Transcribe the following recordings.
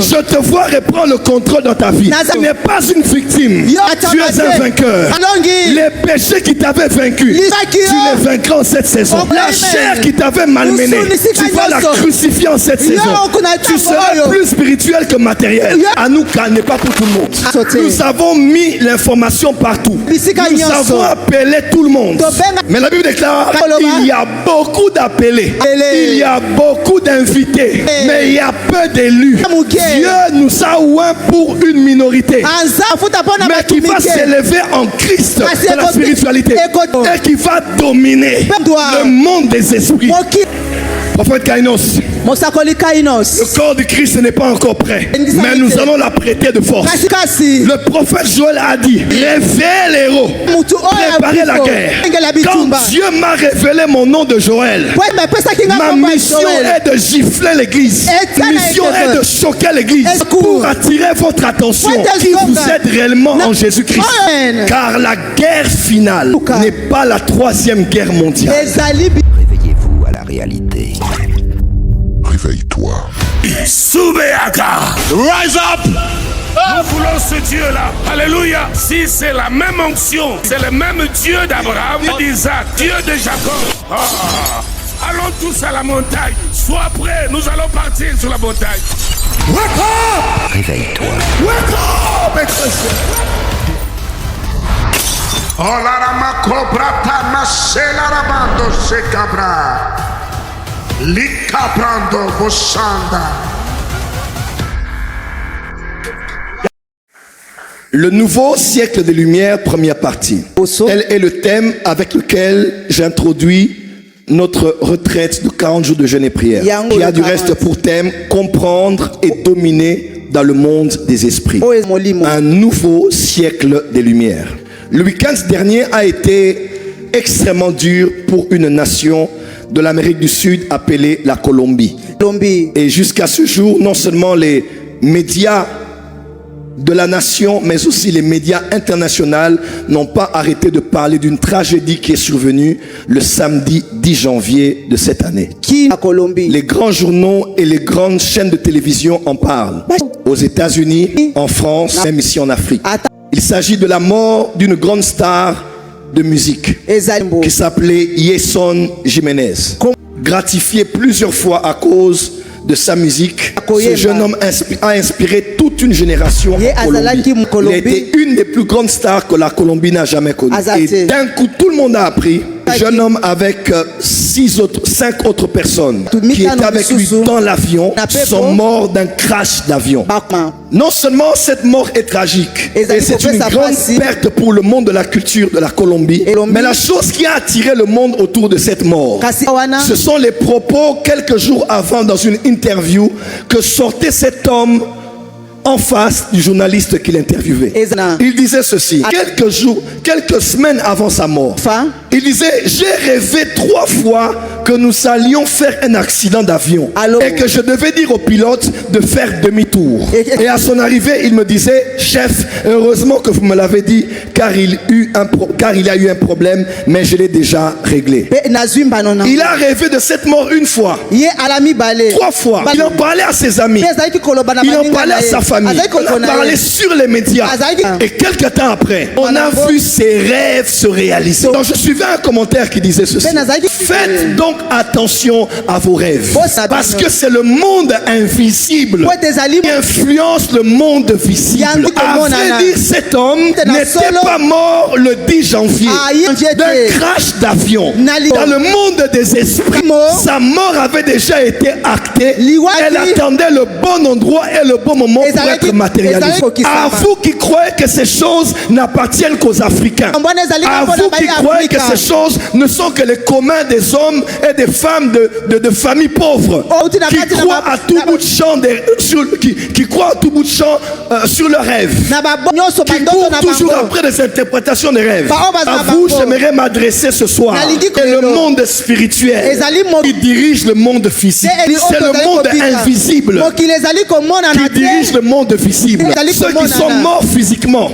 Je te vois reprendre le contrôle dans ta vie. Tu n'es pas une victime. Tu es un vainqueur. Les péchés qui t'avaient vaincu, tu les vaincras en cette saison. La chair qui t'avait malmené, tu vas la crucifier en cette saison. Tu seras plus spirituel que matériel. Anouka n'est pas pour tout le monde. Nous avons mis l'information partout. Nous avons appelé tout le monde. Mais la Bible déclare il y a beaucoup d'appelés. Il y a beaucoup d'invités. Mais il y a peu d'élus. Dieu nous a oués pour une minorité. Mais qui va s'élever en Christ dans la spiritualité. Et qui va dominer le monde des esprits. Prophète Kainos. Le corps du Christ n'est pas encore prêt. Mais nous allons l'apprêter de force. Le prophète Joël a dit réveillez les héros. Préparez la guerre. Quand Dieu m'a révélé mon nom de Joël, ma mission est de gifler l'église. Ma mission est de choquer l'église pour attirer votre attention qui vous êtes réellement en Jésus-Christ. Car la guerre finale n'est pas la 3e guerre mondiale. Réveillez-vous à la réalité. Réveille-toi. Soubeaka. Rise up. Nous voulons ce Dieu-là. Alléluia. Si c'est la même onction, c'est le même Dieu d'Abraham, d'Isaac, Dieu de Jacob. Allons tous à la montagne. Sois prêts, nous allons partir sur la montagne. Wake up. Réveille-toi. Wake up. Oh la rama cobra tamasela rabando se cabra. Likabrando boshanda. Le nouveau siècle des Lumières, première partie. Tel est le thème avec lequel j'introduis notre retraite de 40 jours de jeûne et prière, qui a du reste pour thème comprendre et dominer dans le monde des esprits. Un nouveau siècle des Lumières. Le week-end dernier a été extrêmement dur pour une nation de l'Amérique du Sud appelée la Colombie. Et jusqu'à ce jour, non seulement les médias de la nation, mais aussi les médias internationaux n'ont pas arrêté de parler d'une tragédie qui est survenue le samedi 10 janvier de cette année. Les grands journaux et les grandes chaînes de télévision en parlent. Aux États-Unis, en France, même ici en Afrique. Il s'agit de la mort d'une grande star de musique qui s'appelait Yeson Jiménez. Gratifié plusieurs fois à cause de sa musique, ce jeune homme a inspiré toute une génération en Colombie. Il a été une des plus grandes stars que la Colombie n'a jamais connues. Et d'un coup, tout le monde a appris. Le jeune homme avec 5 autres personnes qui étaient avec lui dans l'avion sont morts d'un crash d'avion. Non seulement cette mort est tragique et c'est une grande perte pour le monde de la culture de la Colombie, mais la chose qui a attiré le monde autour de cette mort, ce sont les propos quelques jours avant dans une interview que sortait cet homme en face du journaliste qu'il interviewait. Il disait ceci, quelques semaines avant sa mort. Il disait, j'ai rêvé 3 fois que nous allions faire un accident d'avion et que je devais dire au pilote de faire demi-tour. Et à son arrivée, il me disait, chef, heureusement que vous me l'avez dit, car il a eu un problème, mais je l'ai déjà réglé. Il a rêvé de cette mort une fois, 3 fois. Il en parlait à ses amis, il en parlait à sa famille. On a parlé sur les médias. Et quelques temps après, on a vu ses rêves se réaliser. Donc je suivais un commentaire qui disait ceci. Faites donc attention à vos rêves. Parce que c'est le monde invisible qui influence le monde visible. À vrai dire, cet homme n'était pas mort le 10 janvier d'un crash d'avion. Dans le monde des esprits, sa mort avait déjà été actée. Elle attendait le bon endroit et le bon moment pour être matérialisée. À vous qui croyez que ces choses n'appartiennent qu'aux Africains, à vous qui croyez que ces choses ne sont que les communs des hommes et des femmes de familles pauvres qui croient à tout bout de champ qui croient à tout bout de champ sur leurs rêves, qui courent toujours après des interprétations des rêves. À vous, j'aimerais m'adresser ce soir. Et le monde spirituel qui dirige le monde physique, c'est le monde invisible qui dirige le monde visible. Ceux qui sont morts physiquement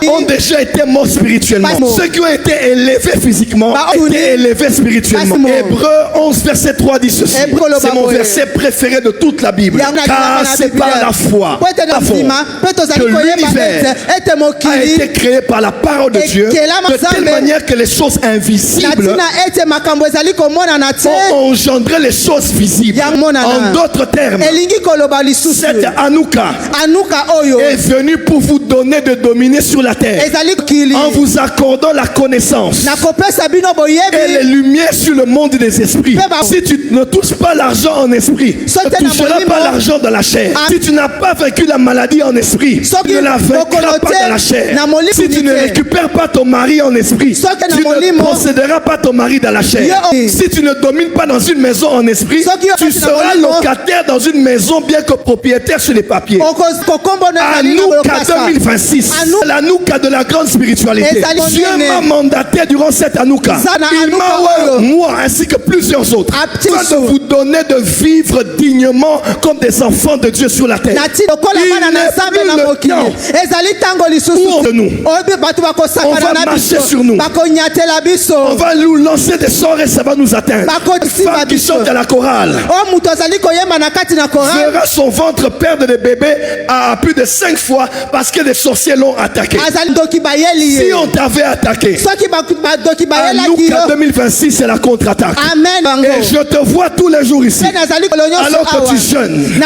ont déjà été morts spirituellement. Ceux qui ont été élevés physiquement physiquement, été élevé spirituellement. Hébreux 11 verset 3 dit ceci. C'est mon verset préféré de toute la Bible. Car c'est par la foi que l'univers a été créé par la parole de Dieu, de telle manière que les choses invisibles ont engendré les choses visibles. En d'autres termes, cette Hanouka est venue pour vous donner de dominer sur la terre en vous accordant la connaissance et les lumières sur le monde des esprits. Si tu ne touches pas l'argent en esprit, tu ne toucheras pas l'argent dans la chair. Si tu n'as pas vaincu la maladie en esprit, tu ne la vaincras pas dans la chair. Si tu ne récupères pas ton mari en esprit, tu ne posséderas pas ton mari dans la chair. Si tu ne domines pas dans une maison en esprit, tu seras locataire dans une maison bien que propriétaire sur les papiers. Hanouka 2026, l'Hanouka de la grande spiritualité. Dieu m'a mandaté durant cette Hanouka. Il m'a, moi ainsi que plusieurs autres, de vous donner de vivre dignement comme des enfants de Dieu sur la terre. Il n'est plus le temps pour nous. On va marcher sur nous. On va nous lancer des sorts et ça va nous atteindre. Une femme qui chante à la chorale verra son ventre perdre des bébés à plus de 5 fois parce que des sorciers l'ont attaqué. Si on t'avait attaqué, Hanouka 2026 c'est la contre-attaque. Et je te vois tous les jours ici. Alors que tu jeûnes,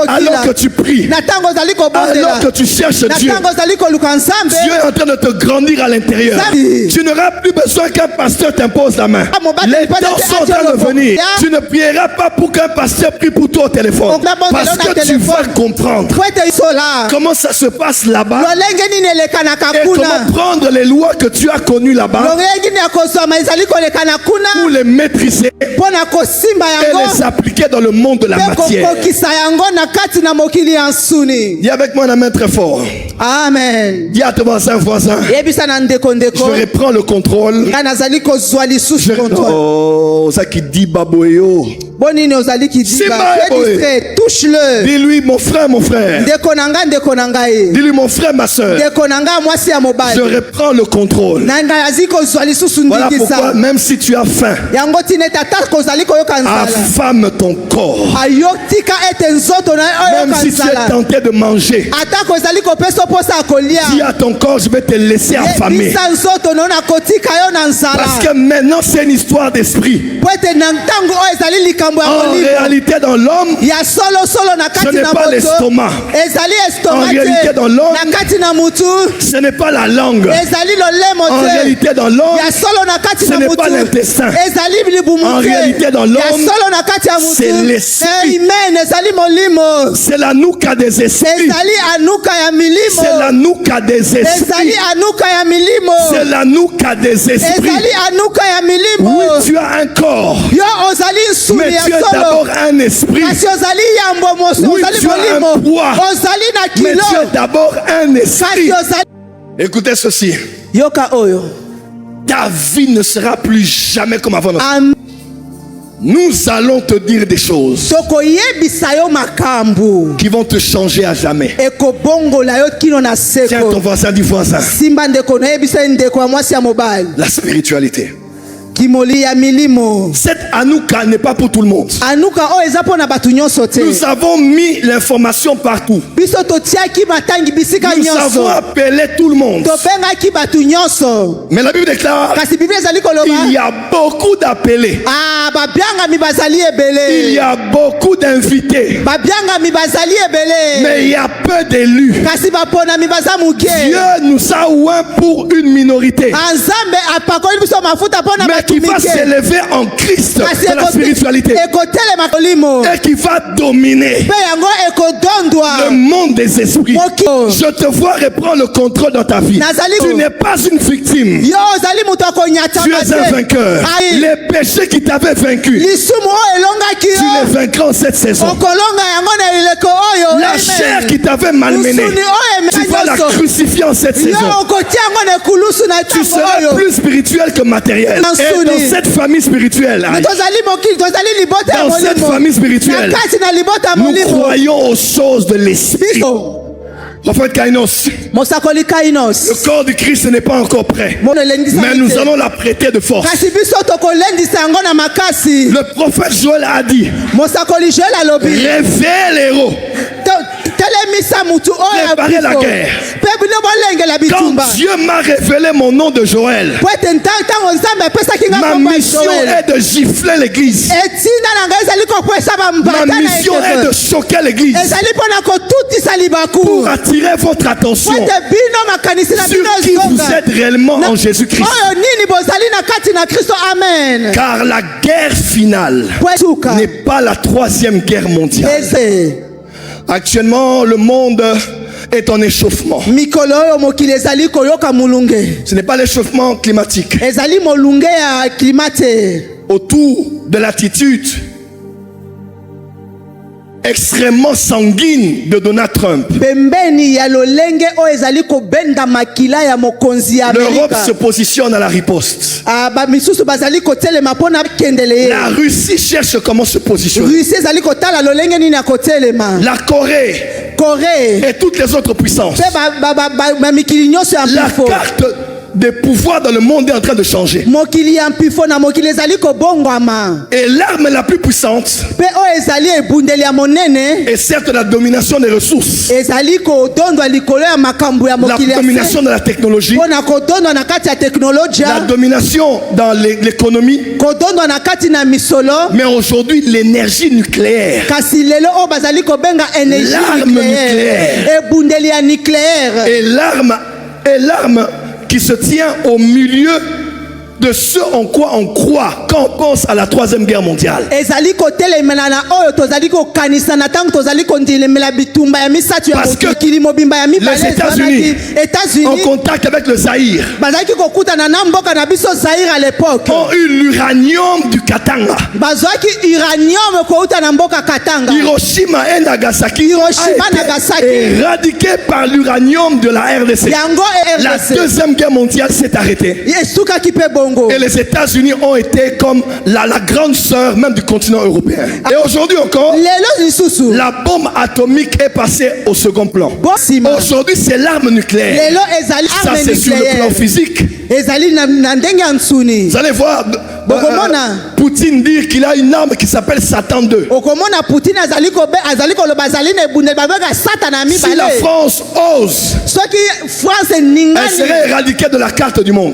alors que tu pries, alors que tu cherches Dieu, Dieu est en train de te grandir à l'intérieur. Tu n'auras plus besoin qu'un pasteur t'impose la main. Les temps sont en train de venir. Tu ne prieras pas pour qu'un pasteur prie pour toi au téléphone, parce que tu vas comprendre comment ça se passe là-bas et comment prendre les lois que tu as connues là-bas pour les maîtriser et les appliquer dans le monde de la matière. Dis avec moi la main très fort. Amen. Dis à ton voisin, je reprends le contrôle. Oh, ça qui dit baboyo. Touche-le. Dis-lui mon frère, dis-lui mon frère, ma soeur. Je reprends le contrôle. Voilà pourquoi même si tu as faim, affame ton corps. Même si tu es tenté de manger, dis à ton corps, je vais te laisser affamer. Parce que maintenant c'est une histoire d'esprit. En réalité dans l'homme, ce n'est pas l'estomac. En réalité dans l'homme, ce n'est pas la langue. En réalité dans l'homme, ce n'est pas l'intestin. En réalité dans l'homme, c'est l'esprit. C'est la Hanouka des esprits. C'est la Hanouka des esprits. C'est la Hanouka des esprits. Oui, tu as un corps, mais tu es d'abord un esprit. Oui, tu as un poids, mais tu es d'abord un esprit. Écoutez ceci. Ta vie ne sera plus jamais comme avant. Nous allons te dire des choses qui vont te changer à jamais. Tiens ton voisin, dis voisin. La spiritualité. Cette Hanouka n'est pas pour tout le monde. Nous avons mis l'information partout. Nous avons appelé tout le monde. Mais la Bible déclare il y a beaucoup d'appelés. Il y a beaucoup d'invités. Mais il y a peu d'élus. Dieu nous a oint pour une minorité, mais qui va s'élever en Christ dans la spiritualité et qui va dominer le monde des esprits. Je te vois reprendre le contrôle dans ta vie. Tu n'es pas une victime, tu es un vainqueur. Les péchés qui t'avaient vaincu, tu les vaincras en cette saison. La chair qui t'avait malmené, tu vas la crucifier en cette saison. Tu seras plus spirituel que matériel. Et dans cette famille spirituelle, dans cette famille spirituelle, nous croyons aux choses de l'esprit. Prophète Kainos, Mosakoli Kainos. le corps du Christ n'est pas encore prêt. Mais nous allons l'apprêter de force. Le prophète Joël a dit, réveille les héros. Préparez la guerre. Quand Dieu m'a révélé mon nom de Joël, ma mission est de gifler l'église. Ma mission est de choquer l'église pour attirer votre attention sur qui vous êtes réellement en Jésus-Christ. Car la guerre finale n'est pas la 3e guerre mondiale. Actuellement, le monde est en échauffement. Ce n'est pas l'échauffement climatique. Autour de l'attitude extrêmement sanguine de Donald Trump, l'Europe se positionne à la riposte. La Russie cherche comment se positionner. La Corée et toutes les autres puissances. La carte des pouvoirs dans le monde est en train de changer. Et l'arme la plus puissante est certes la domination des ressources, la domination de la technologie, la domination dans l'économie, mais aujourd'hui l'énergie nucléaire, l'arme nucléaire et l'arme qui se tient au milieu de ce en quoi on croit quand on pense à la 3e guerre mondiale. Parce que les États-Unis, en contact avec le Zaïre, ont eu l'uranium du Katanga. Hiroshima et Nagasaki a été éradiqué par l'uranium de la RDC. La 2e guerre mondiale s'est arrêtée. Et les États-Unis ont été comme la grande sœur même du continent européen. Et aujourd'hui encore, la bombe atomique est passée au second plan. Aujourd'hui, c'est l'arme nucléaire. Ça, c'est sur le plan physique. Vous allez voir Poutine dire qu'il a une arme qui s'appelle Satan 2. Si la France ose, elle serait éradiquée de la carte du monde.